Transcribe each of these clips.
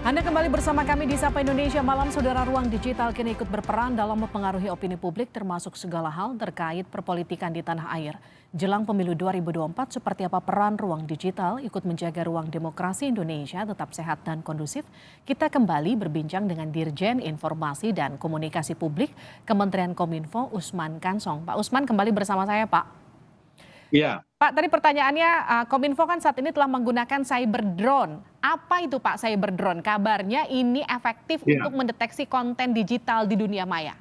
Anda kembali bersama kami di Sapa Indonesia Malam. Saudara, ruang digital kini ikut berperan dalam mempengaruhi opini publik termasuk segala hal terkait perpolitikan di tanah air. Jelang pemilu 2024, seperti apa peran ruang digital ikut menjaga ruang demokrasi Indonesia tetap sehat dan kondusif? Kita kembali berbincang dengan Dirjen Informasi dan Komunikasi Publik Kementerian Kominfo, Usman Kansong. Pak Usman kembali bersama saya, Pak. Iya, Pak, tadi pertanyaannya, Kominfo kan saat ini telah menggunakan cyber drone. Apa itu Pak cyber drone? Kabarnya ini efektif iya, untuk mendeteksi konten digital di dunia maya.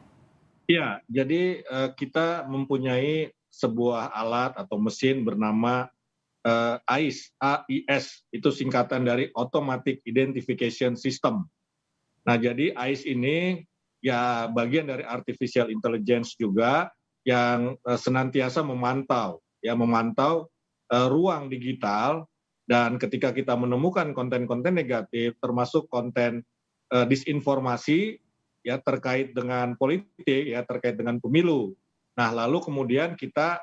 iya. Jadi kita mempunyai sebuah alat atau mesin bernama AIS, itu singkatan dari Automatic Identification System. Nah, jadi AIS ini ya bagian dari artificial intelligence juga yang senantiasa memantau ruang digital, dan ketika kita menemukan konten-konten negatif termasuk konten disinformasi ya terkait dengan politik, ya terkait dengan pemilu. Nah, lalu kemudian kita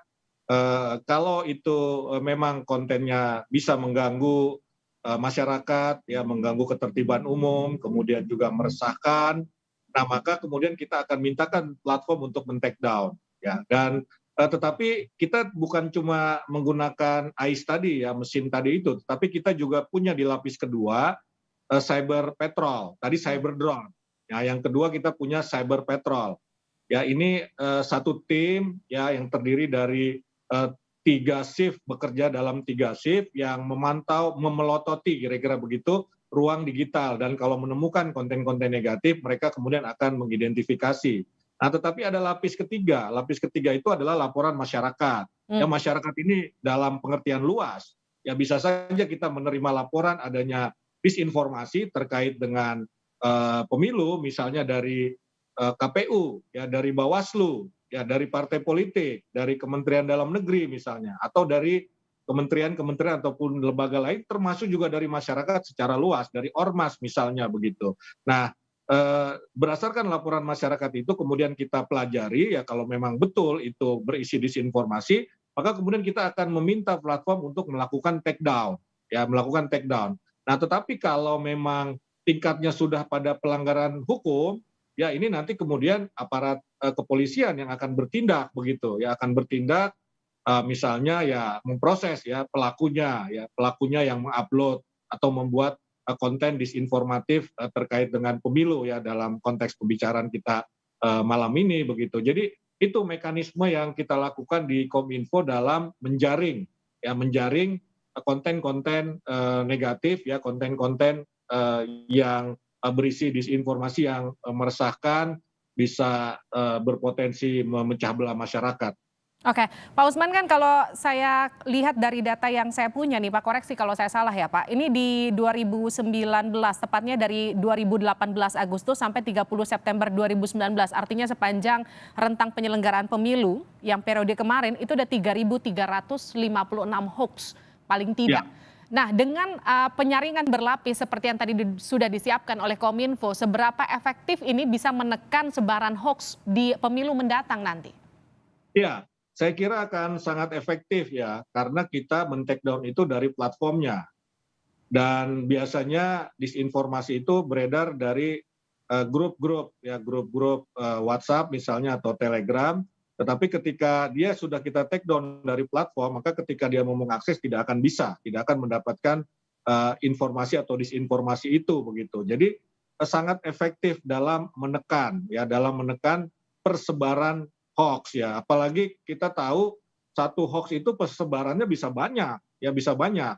kalau itu memang kontennya bisa mengganggu masyarakat, ya mengganggu ketertiban umum, kemudian juga meresahkan, nah maka kemudian kita akan mintakan platform untuk men-take down, ya. Dan tetapi kita bukan cuma menggunakan AIS tadi ya, mesin tadi itu, tetapi kita juga punya di lapis kedua cyber patrol, tadi cyber drone. Ya, yang kedua kita punya cyber patrol. Ya, ini satu tim ya yang terdiri dari 3 shift, bekerja dalam 3 shift yang memantau, memelototi kira-kira begitu ruang digital, dan kalau menemukan konten-konten negatif mereka kemudian akan mengidentifikasi. Nah, tetapi ada lapis ketiga. Lapis ketiga itu adalah laporan masyarakat. Ya, Hmm. masyarakat ini dalam pengertian luas. Ya, bisa saja kita menerima laporan adanya disinformasi terkait dengan pemilu, misalnya dari KPU, ya dari Bawaslu, ya dari partai politik, dari Kementerian Dalam Negeri misalnya, atau dari kementerian-kementerian ataupun lembaga lain, termasuk juga dari masyarakat secara luas, dari ormas misalnya begitu. Nah, berdasarkan laporan masyarakat itu kemudian kita pelajari, ya kalau memang betul itu berisi disinformasi, maka kemudian kita akan meminta platform untuk melakukan take down, ya melakukan take down. Nah, tetapi kalau memang tingkatnya sudah pada pelanggaran hukum, ya ini nanti kemudian aparat kepolisian yang akan bertindak begitu, ya akan bertindak, misalnya ya memproses ya pelakunya yang mengupload atau membuat konten disinformatif terkait dengan pemilu ya dalam konteks pembicaraan kita malam ini begitu. Jadi itu mekanisme yang kita lakukan di Kominfo dalam menjaring konten-konten negatif, ya konten-konten yang berisi disinformasi yang meresahkan, bisa berpotensi memecah belah masyarakat. Oke, Pak Usman, kan kalau saya lihat dari data yang saya punya nih Pak, koreksi kalau saya salah ya Pak. Ini di 2019, tepatnya dari 2018 Agustus sampai 30 September 2019. Artinya sepanjang rentang penyelenggaraan pemilu yang periode kemarin itu ada 3.356 hoax paling tidak. Ya, Nah, dengan penyaringan berlapis seperti yang tadi sudah disiapkan oleh Kominfo, seberapa efektif ini bisa menekan sebaran hoax di pemilu mendatang nanti? ya, saya kira akan sangat efektif ya, karena kita men-take down itu dari platformnya. Dan biasanya disinformasi itu beredar dari grup-grup ya, grup-grup WhatsApp misalnya atau Telegram, tetapi ketika dia sudah kita take down dari platform, maka ketika dia mau mengakses tidak akan mendapatkan informasi atau disinformasi itu begitu. Jadi sangat efektif dalam menekan persebaran hoax ya. Apalagi kita tahu satu hoax itu persebarannya bisa banyak, ya bisa banyak.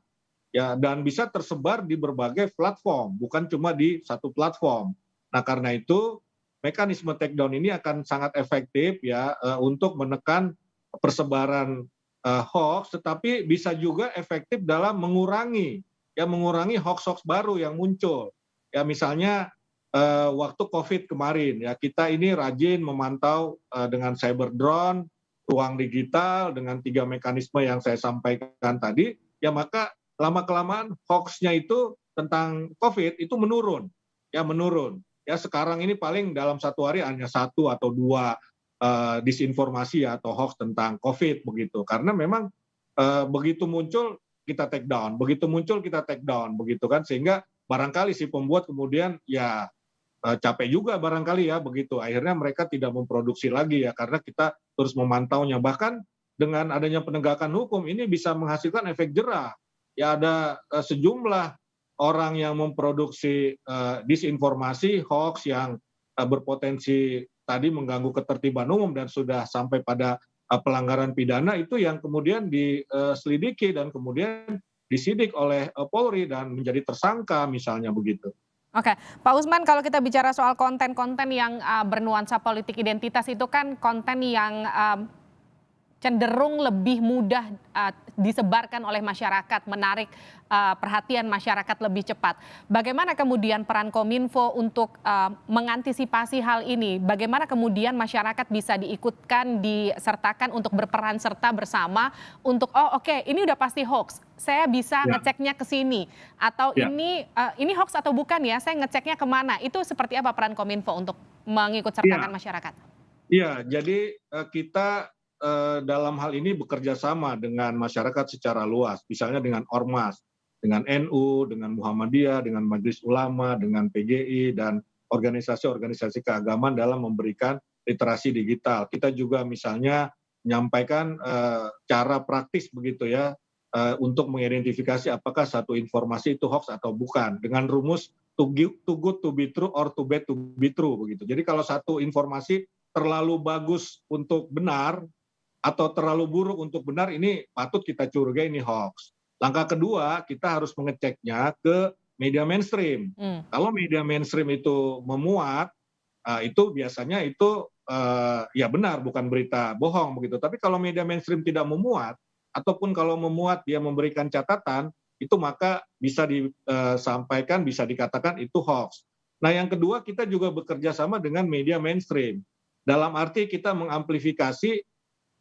Ya, dan bisa tersebar di berbagai platform, bukan cuma di satu platform. Nah, karena itu mekanisme take down ini akan sangat efektif ya untuk menekan persebaran hoax, tetapi bisa juga efektif dalam mengurangi hoax-hoax baru yang muncul. Ya, misalnya waktu COVID kemarin ya, kita ini rajin memantau dengan cyber drone ruang digital dengan 3 mekanisme yang saya sampaikan tadi, ya maka lama-kelamaan hoax-nya itu tentang COVID itu menurun. Ya sekarang ini paling dalam satu hari hanya 1 atau 2 disinformasi atau hoax tentang COVID begitu. Karena memang begitu muncul kita take down, begitu muncul kita take down begitu kan, sehingga barangkali si pembuat kemudian ya capek juga barangkali ya begitu. Akhirnya mereka tidak memproduksi lagi ya karena kita terus memantaunya. Bahkan dengan adanya penegakan hukum ini bisa menghasilkan efek jerah. Ya ada sejumlah orang yang memproduksi disinformasi, hoax yang berpotensi tadi mengganggu ketertiban umum dan sudah sampai pada pelanggaran pidana itu yang kemudian diselidiki dan kemudian disidik oleh Polri dan menjadi tersangka misalnya begitu. Oke, Pak Usman, kalau kita bicara soal konten-konten yang bernuansa politik identitas itu kan konten yang cenderung lebih mudah disebarkan oleh masyarakat, menarik perhatian masyarakat lebih cepat. Bagaimana kemudian peran Kominfo untuk mengantisipasi hal ini? Bagaimana kemudian masyarakat bisa diikutkan, disertakan untuk berperan serta bersama untuk oke, ini udah pasti hoax. Saya bisa ngeceknya ke sini atau ini hoax atau bukan ya? Saya ngeceknya kemana? Itu seperti apa peran Kominfo untuk mengikut sertakan masyarakat? Iya, jadi kita dalam hal ini bekerja sama dengan masyarakat secara luas, misalnya dengan Ormas, dengan NU, dengan Muhammadiyah, dengan Majelis Ulama, dengan PGI, dan organisasi-organisasi keagamaan dalam memberikan literasi digital. Kita juga misalnya menyampaikan cara praktis begitu ya, untuk mengidentifikasi apakah satu informasi itu hoax atau bukan, dengan rumus to good to be true or too bad to be true begitu. Jadi kalau satu informasi terlalu bagus untuk benar, atau terlalu buruk untuk benar, ini patut kita curigai ini hoax. Langkah kedua, kita harus mengeceknya ke media mainstream. Kalau media mainstream itu memuat, itu biasanya itu ya benar, bukan berita bohong begitu. Tapi kalau media mainstream tidak memuat, ataupun kalau memuat dia memberikan catatan, itu maka bisa disampaikan, bisa dikatakan itu hoax. Nah yang kedua, kita juga bekerja sama dengan media mainstream. Dalam arti kita mengamplifikasi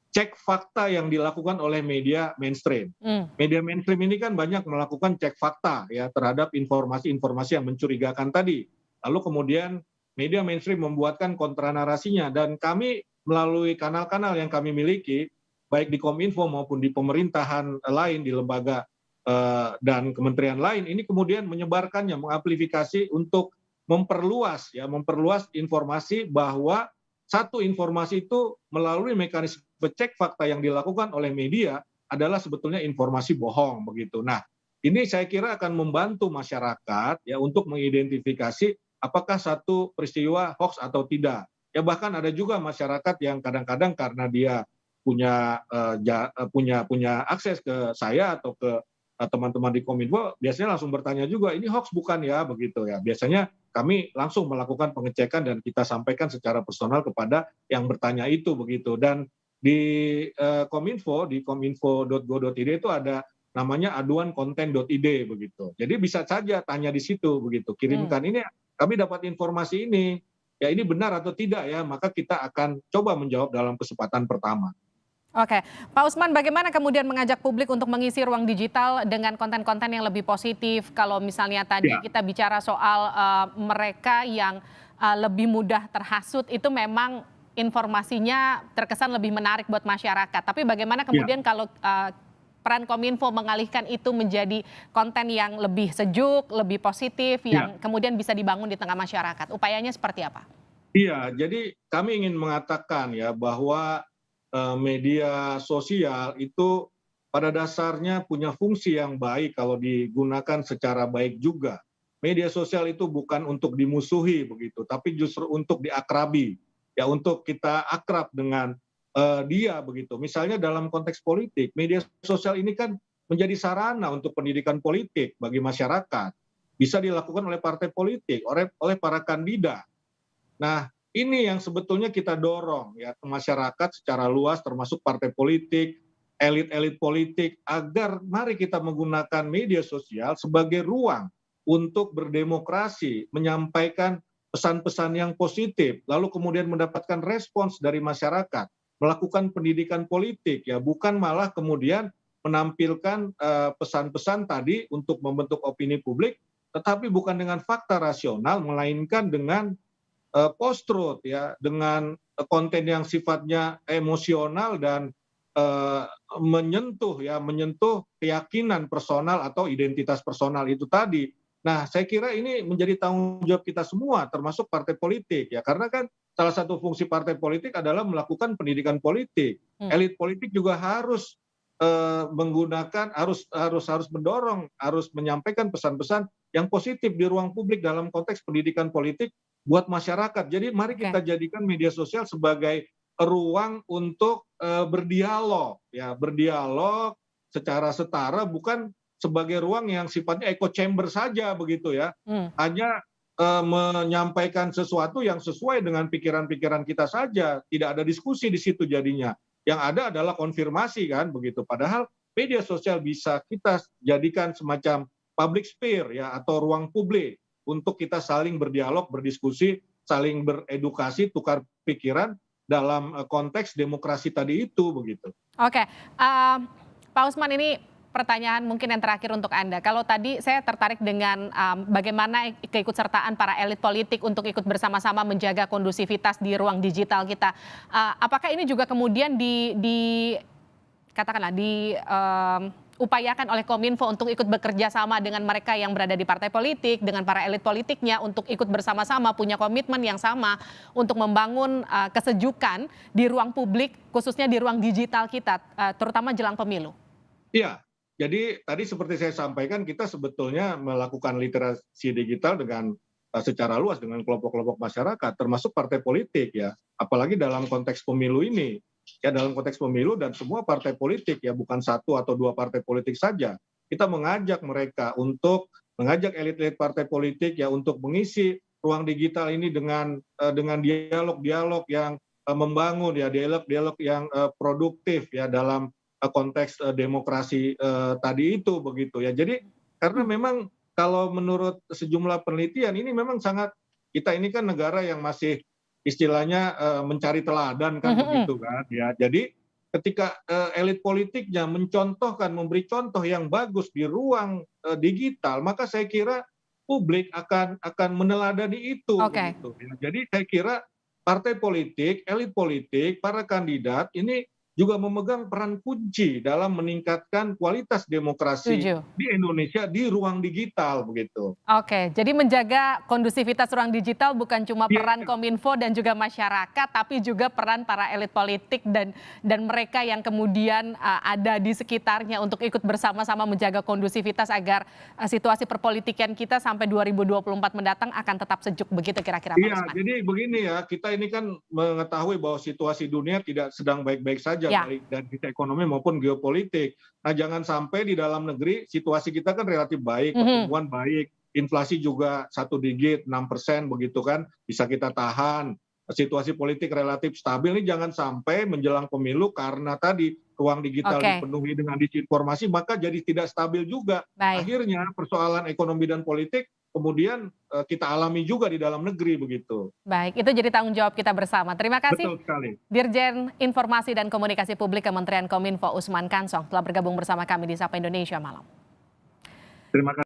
cek fakta yang dilakukan oleh media mainstream. Media mainstream ini kan banyak melakukan cek fakta ya terhadap informasi-informasi yang mencurigakan tadi. Lalu kemudian media mainstream membuatkan kontra narasinya dan kami melalui kanal-kanal yang kami miliki, baik di Kominfo maupun di pemerintahan lain, di lembaga dan kementerian lain, ini kemudian menyebarkannya, mengamplifikasi untuk memperluas informasi bahwa satu informasi itu melalui mekanisme cek fakta yang dilakukan oleh media adalah sebetulnya informasi bohong begitu. Nah, ini saya kira akan membantu masyarakat ya untuk mengidentifikasi apakah satu peristiwa hoax atau tidak. Ya bahkan ada juga masyarakat yang kadang-kadang karena dia punya akses ke saya atau ke teman-teman di Kominfo biasanya langsung bertanya juga, ini hoax bukan ya begitu ya. Biasanya kami langsung melakukan pengecekan dan kita sampaikan secara personal kepada yang bertanya itu begitu. Dan di Kominfo, di kominfo.go.id itu ada namanya aduan konten.id begitu. Jadi bisa saja tanya di situ begitu. Kirimkan ini kami dapat informasi ini. Ya ini benar atau tidak ya, maka kita akan coba menjawab dalam kesempatan pertama. Oke, Pak Usman, bagaimana kemudian mengajak publik untuk mengisi ruang digital dengan konten-konten yang lebih positif? Kalau misalnya tadi kita bicara soal mereka yang lebih mudah terhasut, itu memang informasinya terkesan lebih menarik buat masyarakat. Tapi bagaimana kemudian kalau peran Kominfo mengalihkan itu menjadi konten yang lebih sejuk, lebih positif, yang kemudian bisa dibangun di tengah masyarakat? Upayanya seperti apa? Iya, jadi kami ingin mengatakan ya bahwa media sosial itu pada dasarnya punya fungsi yang baik kalau digunakan secara baik juga. Media sosial itu bukan untuk dimusuhi begitu, tapi justru untuk diakrabi, ya untuk kita akrab dengan dia begitu. Misalnya dalam konteks politik, media sosial ini kan menjadi sarana untuk pendidikan politik bagi masyarakat. Bisa dilakukan oleh partai politik, oleh para kandidat. Nah, ini yang sebetulnya kita dorong ya ke masyarakat secara luas termasuk partai politik, elit-elit politik agar mari kita menggunakan media sosial sebagai ruang untuk berdemokrasi, menyampaikan pesan-pesan yang positif, lalu kemudian mendapatkan respons dari masyarakat, melakukan pendidikan politik ya, bukan malah kemudian menampilkan pesan-pesan tadi untuk membentuk opini publik, tetapi bukan dengan fakta rasional, melainkan dengan post-truth ya, dengan konten yang sifatnya emosional dan menyentuh keyakinan personal atau identitas personal itu tadi. Nah, saya kira ini menjadi tanggung jawab kita semua, termasuk partai politik ya, karena kan salah satu fungsi partai politik adalah melakukan pendidikan politik. Elit politik juga harus menggunakan, harus mendorong, harus menyampaikan pesan-pesan yang positif di ruang publik dalam konteks pendidikan politik buat masyarakat. Jadi mari Oke. kita jadikan media sosial sebagai ruang untuk berdialog, ya berdialog secara setara, bukan sebagai ruang yang sifatnya echo chamber saja begitu ya. Hmm. Hanya menyampaikan sesuatu yang sesuai dengan pikiran-pikiran kita saja, tidak ada diskusi di situ jadinya. Yang ada adalah konfirmasi kan begitu. Padahal media sosial bisa kita jadikan semacam public sphere ya, atau ruang publik untuk kita saling berdialog, berdiskusi, saling beredukasi, tukar pikiran dalam konteks demokrasi tadi itu begitu. Oke, Pak Usman, ini pertanyaan mungkin yang terakhir untuk Anda. Kalau tadi saya tertarik dengan bagaimana keikutsertaan para elit politik untuk ikut bersama-sama menjaga kondusivitas di ruang digital kita. Apakah ini juga kemudian katakanlah upayakan oleh Kominfo untuk ikut bekerja sama dengan mereka yang berada di partai politik, dengan para elit politiknya untuk ikut bersama-sama punya komitmen yang sama untuk membangun kesejukan di ruang publik, khususnya di ruang digital kita, terutama jelang pemilu? Iya, jadi tadi seperti saya sampaikan, kita sebetulnya melakukan literasi digital dengan secara luas dengan kelompok-kelompok masyarakat, termasuk partai politik ya, apalagi dalam konteks pemilu ini. Ya dalam konteks pemilu dan semua partai politik ya, bukan satu atau dua partai politik saja. Kita mengajak mereka untuk mengajak elit-elit partai politik ya untuk mengisi ruang digital ini dengan dialog-dialog yang membangun ya, dialog-dialog yang produktif ya dalam konteks demokrasi tadi itu begitu ya. Jadi karena memang kalau menurut sejumlah penelitian ini memang sangat, kita ini kan negara yang masih istilahnya mencari teladan kan begitu kan ya. Jadi ketika elit politiknya mencontohkan, memberi contoh yang bagus di ruang digital, maka saya kira publik akan meneladani itu begitu ya. Jadi saya kira partai politik, elit politik, para kandidat ini juga memegang peran kunci dalam meningkatkan kualitas demokrasi di Indonesia di ruang digital begitu. Oke, jadi menjaga kondusivitas ruang digital bukan cuma peran Kominfo dan juga masyarakat, tapi juga peran para elit politik dan mereka yang kemudian ada di sekitarnya untuk ikut bersama-sama menjaga kondusivitas agar situasi perpolitikan kita sampai 2024 mendatang akan tetap sejuk, begitu kira-kira Pak Usman? Iya, jadi begini ya, kita ini kan mengetahui bahwa situasi dunia tidak sedang baik-baik saja, baik dari sisi ekonomi maupun geopolitik. Nah, jangan sampai di dalam negeri situasi kita kan relatif baik, pertumbuhan baik, inflasi juga 1 digit 6% begitu kan, bisa kita tahan. Situasi politik relatif stabil, ini jangan sampai menjelang pemilu karena tadi ruang digital dipenuhi dengan disinformasi, maka jadi tidak stabil juga. Akhirnya persoalan ekonomi dan politik kemudian kita alami juga di dalam negeri begitu. Baik, itu jadi tanggung jawab kita bersama. Terima kasih. Betul sekali. Dirjen Informasi dan Komunikasi Publik Kementerian Kominfo Usman Kansong telah bergabung bersama kami di Sapa Indonesia Malam. Terima kasih.